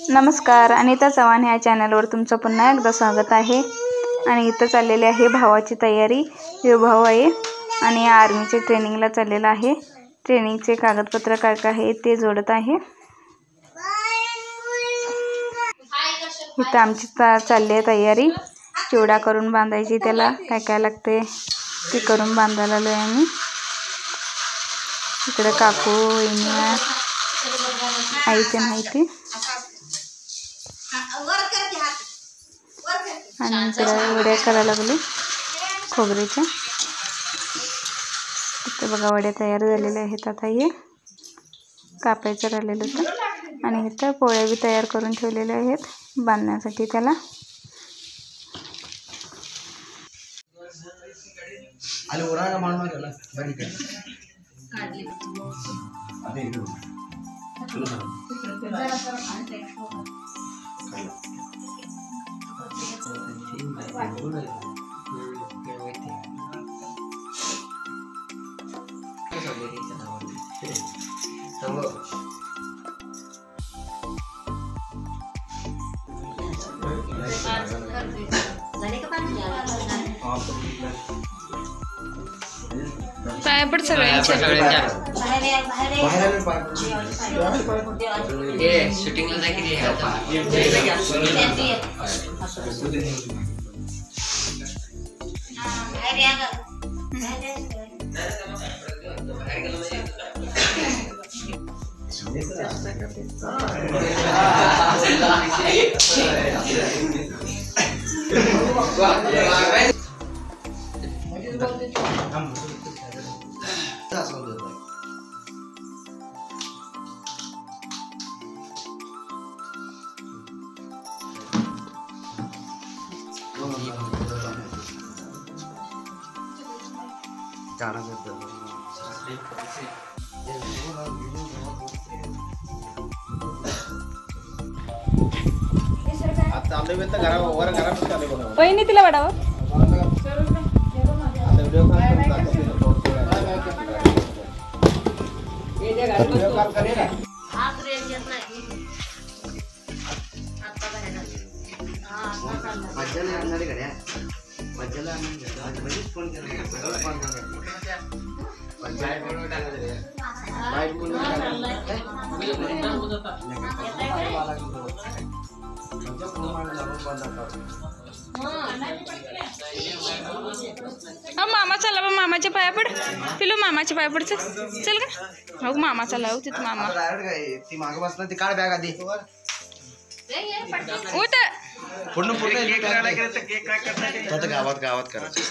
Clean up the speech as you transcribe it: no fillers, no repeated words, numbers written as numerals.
नमस्कार, अनिता चव्हाण ह्या चॅनलवर तुमचं पुन्हा एकदा स्वागत आहे। आणि इथं चाललेली आहे भावाची तयारी। हे भाऊ आहे आणि आर्मीचे ट्रेनिंगला चाललेला आहे। ट्रेनिंगचे कागदपत्र काय काय आहे ते जोडत आहे। इथं आमची चालली आहे तयारी। चिवडा करून बांधायची, त्याला काय काय लागते ते करून बांधायला आलोय आम्ही। इकडे काकू वहिनी आई ते माहिती आणि इकडे वड्या करायला लागले खोबऱ्याच्या। इथे बघा वड्या तयार झालेल्या आहेत। आता हे कापायचं राहिलेलं होतं आणि इथं पोळ्या बी तयार करून ठेवलेल्या आहेत बांधण्यासाठी त्याला। पायपड सगळ्यांच्या शूटिंगला जाय की वहिनी तिला वाढावं। मामा चला बा, मामाच्या पाया पड पिलू, मामाच्या पाया पड चल का। हो मामा चला, हो तिथं मामा ती मागे बसणार, ती काढ बॅग आधी पूर्ण गावात गावात करायचं।